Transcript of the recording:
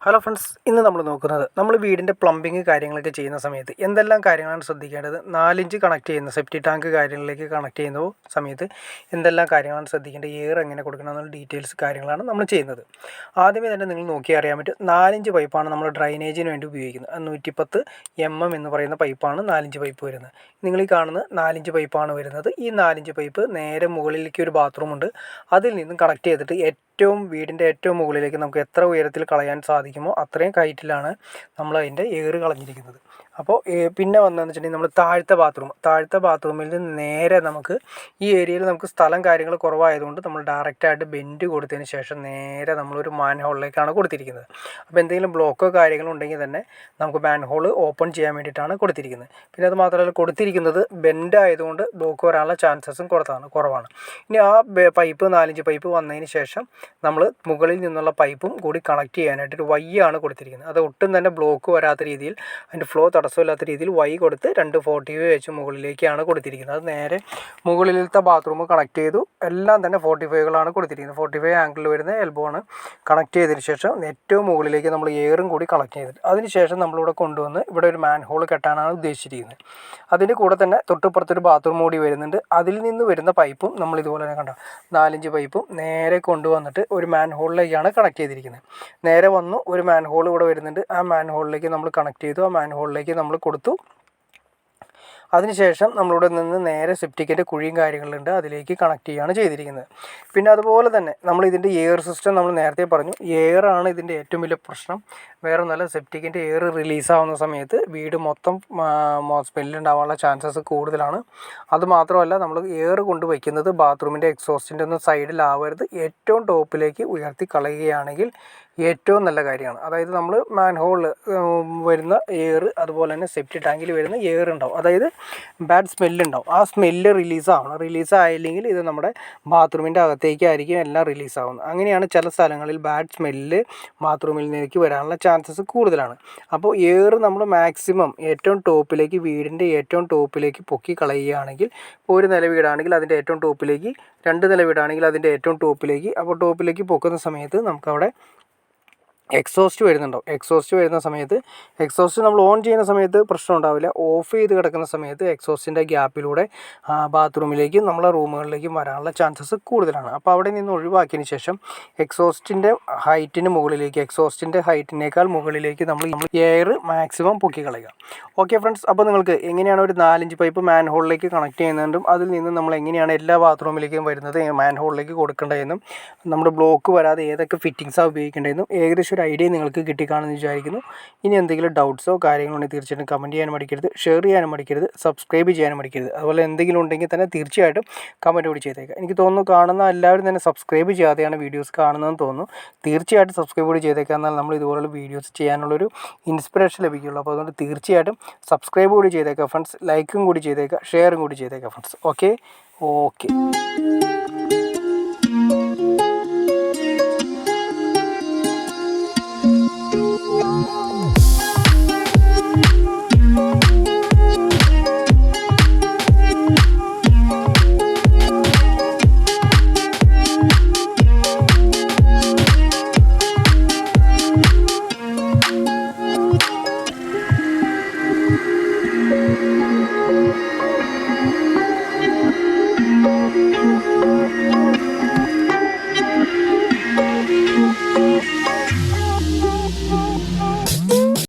Hello friends, ഇന്ന് നമ്മൾ നോക്കുന്നത് നമ്മൾ വീടിൻ്റെ പ്ലംബിങ് കാര്യങ്ങളൊക്കെ ചെയ്യുന്ന സമയത്ത് എന്തെല്ലാം കാര്യങ്ങളാണ് ശ്രദ്ധിക്കേണ്ടത്. 4 ഇഞ്ച് കണക്ട് ചെയ്യുന്ന സെപ്റ്റി ടാങ്ക് കാര്യങ്ങളിലേക്ക് കണക്ട് ചെയ്യുന്ന സമയത്ത് എന്തെല്ലാം കാര്യങ്ങളാണ് ശ്രദ്ധിക്കേണ്ടത്, എയർ എങ്ങനെ കൊടുക്കണം എന്നുള്ള ഡീറ്റെയിൽസ് കാര്യങ്ങളാണ് നമ്മൾ ചെയ്യുന്നത്. ആദ്യമേ തന്നെ നിങ്ങൾ നോക്കി അറിയാൻ പറ്റും, 4 ഇഞ്ച് പൈപ്പാണ് നമ്മൾ ഡ്രൈനേജിന് വേണ്ടി ഉപയോഗിക്കുന്നത്. 110 എന്ന് പറയുന്ന പൈപ്പാണ് 4 ഇഞ്ച് പൈപ്പ് വരുന്നത്. നിങ്ങൾ ഈ കാണുന്ന 4 ഇഞ്ച് പൈപ്പാണ് വരുന്നത്. ഈ 4 ഇഞ്ച് പൈപ്പ് നേരെ മുകളിലേക്ക് ഒരു ബാത്റൂം ഉണ്ട്, അതിൽ നിന്നും കണക്ട് ചെയ്തിട്ട് വീടിൻ്റെ ഏറ്റവും മുകളിലേക്ക് നമുക്ക് എത്ര ഉയരത്തിൽ കളയാൻ സാധിക്കുമോ അത്രയും ഹൈറ്റിലാണ് നമ്മൾ അതിൻ്റെ എയർ കളഞ്ഞിരിക്കുന്നത്. അപ്പോൾ പിന്നെ വന്നതെന്ന് വെച്ചിട്ടുണ്ടെങ്കിൽ നമ്മൾ താഴത്തെ ബാത്റൂമിൽ നിന്ന് നേരെ നമുക്ക് ഈ ഏരിയയിൽ നമുക്ക് സ്ഥലം കാര്യങ്ങൾ കുറവായതുകൊണ്ട് നമ്മൾ ഡയറക്റ്റായിട്ട് ബെൻഡ് കൊടുത്തതിന് ശേഷം നേരെ നമ്മളൊരു മാൻഹോളിലേക്കാണ് കൊടുത്തിരിക്കുന്നത്. അപ്പോൾ എന്തെങ്കിലും ബ്ലോക്കോ കാര്യങ്ങളോ ഉണ്ടെങ്കിൽ തന്നെ നമുക്ക് മാൻഹോൾ ഓപ്പൺ ചെയ്യാൻ വേണ്ടിയിട്ടാണ് കൊടുത്തിരിക്കുന്നത്. പിന്നെ അത് മാത്രമല്ല, കൊടുത്തിരിക്കുന്നത് ബെൻഡ് ആയതുകൊണ്ട് ബ്ലോക്ക് വരാനുള്ള ചാൻസസും കുറവാണ്. ഇനി ആ പൈപ്പ് 4 ഇഞ്ച് പൈപ്പ് വന്നതിന് ശേഷം നമ്മൾ മുകളിൽ നിന്നുള്ള പൈപ്പും കൂടി കണക്ട് ചെയ്യാനായിട്ട് ഒരു വൈ ആണ് കൊടുത്തിരിക്കുന്നത്. അത് ഒട്ടും തന്നെ ബ്ലോക്ക് വരാത്ത രീതിയിൽ, അതിൻ്റെ ഫ്ലോ തടസ്സമില്ലാത്ത രീതിയിൽ വൈ കൊടുത്ത് 2 45 വെച്ച് മുകളിലേക്കാണ് കൊടുത്തിരിക്കുന്നത്. അത് നേരെ മുകളിലത്തെ ബാത്റൂം കണക്ട് ചെയ്തു. എല്ലാം തന്നെ 45കളാണ് കൊടുത്തിരിക്കുന്നത്. 45 ആംഗിളിൽ വരുന്ന എൽബോ ആണ് കണക്ട് ചെയ്തതിന് ശേഷം ഏറ്റവും മുകളിലേക്ക് നമ്മൾ എയറും കൂടി കണക്ട് ചെയ്തിട്ട് അതിനുശേഷം നമ്മളിവിടെ കൊണ്ടുവന്ന് ഇവിടെ ഒരു മാൻഹോൾ കെട്ടാനാണ് ഉദ്ദേശിച്ചിരിക്കുന്നത്. അതിൻ്റെ കൂടെ തന്നെ തൊട്ടിപ്പുറത്തൊരു ബാത്റൂം കൂടി വരുന്നുണ്ട്. അതിൽ നിന്ന് വരുന്ന പൈപ്പും നമ്മൾ ഇതുപോലെ തന്നെ കണ്ടോ 4 ഇഞ്ച് പൈപ്പും നേരെ കൊണ്ടുവന്നിട്ട് ഒരു മാൻഹോളിലേക്കാണ് കണക്ട് ചെയ്തിരിക്കുന്നത്. നേരെ വന്നു ഒരു മാൻഹോൾ ഇവിടെ വരുന്നുണ്ട്. ആ മാൻഹോളിലേക്ക് നമ്മൾ കണക്ട് ചെയ്തു. ആ മാൻഹോളിലേക്ക് നമ്മൾ കൊടുത്തു. അതിനുശേഷം നമ്മളിവിടെ നിന്ന് നേരെ സെപ്റ്റിക്കിൻ്റെ കുഴിയും കാര്യങ്ങളുണ്ട്, അതിലേക്ക് കണക്ട് ചെയ്യുകയാണ് ചെയ്തിരിക്കുന്നത്. പിന്നെ അതുപോലെ തന്നെ നമ്മൾ ഇതിൻ്റെ എയർ സിസ്റ്റം നമ്മൾ നേരത്തെ പറഞ്ഞു, എയറാണ് ഇതിൻ്റെ ഏറ്റവും വലിയ പ്രശ്നം. വേറെ ഒന്നുമല്ല, സെപ്റ്റിക്കിൻ്റെ എയർ റിലീസാവുന്ന സമയത്ത് വീട് മൊത്തം സ്മെല്ലുണ്ടാവാനുള്ള ചാൻസസ് കൂടുതലാണ്. അതുമാത്രമല്ല, നമ്മൾ എയർ കൊണ്ട് വയ്ക്കുന്നത് ബാത്റൂമിൻ്റെ എക്സോസ്റ്റിൻ്റെ ഒന്നും സൈഡിലാവരുത്, ഏറ്റവും ടോപ്പിലേക്ക് ഉയർത്തി കളയുകയാണെങ്കിൽ ഏറ്റവും നല്ല കാര്യമാണ്. അതായത് നമ്മൾ മാൻഹോളിൽ വരുന്ന എയർ, അതുപോലെ തന്നെ സെപ്റ്റി ടാങ്കിൽ വരുന്ന എയർ ഉണ്ടാവും, അതായത് ബാഡ് സ്മെല്ലുണ്ടാവും. ആ സ്മെല്ല് റിലീസായില്ലെങ്കിൽ ഇത് നമ്മുടെ ബാത്റൂമിൻ്റെ അകത്തേക്കായിരിക്കും എല്ലാം റിലീസാവുന്നത്. അങ്ങനെയാണ് ചില സ്ഥലങ്ങളിൽ ബാഡ് സ്മെല്ല് ബാത്റൂമിൽ നിന്നേക്ക് വരാനുള്ള ചാൻസസ് കൂടുതലാണ്. അപ്പോൾ എയർ നമ്മൾ മാക്സിമം ഏറ്റവും ടോപ്പിലേക്ക്, വീടിൻ്റെ ഏറ്റവും ടോപ്പിലേക്ക് പൊക്കി കളയുകയാണെങ്കിൽ, ഇപ്പോൾ ഒരു നില വീടാണെങ്കിൽ അതിൻ്റെ ഏറ്റവും ടോപ്പിലേക്ക്, 2 നില വീടാണെങ്കിൽ അതിൻ്റെ ഏറ്റവും ടോപ്പിലേക്ക്, അപ്പോൾ ടോപ്പിലേക്ക് പൊക്കുന്ന സമയത്ത് നമുക്കവിടെ എക്സോസ്റ്റ് വരുന്ന സമയത്ത് എക്സോസ്റ്റ് നമ്മൾ ഓൺ ചെയ്യുന്ന സമയത്ത് പ്രശ്നം ഉണ്ടാവില്ല. ഓഫ് ചെയ്ത് കിടക്കുന്ന സമയത്ത് എക്സോസ്റ്റിൻ്റെ ഗ്യാപ്പിലൂടെ ബാത്റൂമിലേക്കും നമ്മളെ റൂമുകളിലേക്കും വരാനുള്ള ചാൻസസ് കൂടുതലാണ്. അപ്പോൾ അവിടെ നിന്ന് ഒഴിവാക്കിയതിന് ശേഷം എക്സോസ്റ്റിൻ്റെ ഹൈറ്റിനേക്കാൾ മുകളിലേക്ക് നമ്മൾ എയർ മാക്സിമം പൊക്കി കളയുക. ഓക്കെ ഫ്രണ്ട്സ്, അപ്പോൾ നിങ്ങൾക്ക് എങ്ങനെയാണ് ഒരു 4 ഇഞ്ച് പൈപ്പ് മാൻഹോളിലേക്ക് കണക്ട് ചെയ്യുന്നതും അതിൽ നിന്ന് നമ്മൾ എങ്ങനെയാണ് എല്ലാ ബാത്റൂമിലേക്കും വരുന്നത് മാൻഹോളിലേക്ക് കൊടുക്കേണ്ടതെന്നും നമ്മുടെ ബ്ലോക്ക് വരാതെ ഏതൊക്കെ ഫിറ്റിങ്സാണ് ഉപയോഗിക്കേണ്ടതെന്നും ഏകദേശം ഒരു ഐഡിയ നിങ്ങൾക്ക് കിട്ടിക്കാണെന്ന് വിചാരിക്കുന്നു. ഇനി എന്തെങ്കിലും ഡൗട്ട്സോ കാര്യങ്ങളോ ഉണ്ടെങ്കിൽ തീർച്ചയായിട്ടും കമൻറ്റ് ചെയ്യാനും മടിക്കരുത്, ഷെയർ ചെയ്യാനും മടിക്കരുത്, സബ്സ്ക്രൈബ് ചെയ്യാനും മടിക്കരുത്. അതുപോലെ എന്തെങ്കിലും ഉണ്ടെങ്കിൽ തന്നെ തീർച്ചയായിട്ടും കമൻറ്റ് കൂടി ചെയ്തേക്കാം. എനിക്ക് തോന്നുന്നു കാണുന്ന എല്ലാവരും തന്നെ സബ്സ്ക്രൈബ് ചെയ്യാതെയാണ് വീഡിയോസ് കാണുന്നതെന്ന് തോന്നുന്നു. തീർച്ചയായിട്ടും സബ്സ്ക്രൈബ് കൂടി ചെയ്തേക്കാം, എന്നാൽ നമ്മൾ ഇതുപോലുള്ള വീഡിയോസ് ചെയ്യാനുള്ളൊരു ഇൻസ്പിറേഷൻ ലഭിക്കുള്ളൂ. അപ്പോൾ അതുകൊണ്ട് തീർച്ചയായിട്ടും സബ്സ്ക്രൈബ് കൂടി ചെയ്തേക്കാം ഫ്രണ്ട്സ്, ലൈക്കും കൂടി ചെയ്തേക്കാം, ഷെയറും കൂടി ചെയ്തേക്കാം ഫ്രണ്ട്സ്. ഓക്കെ.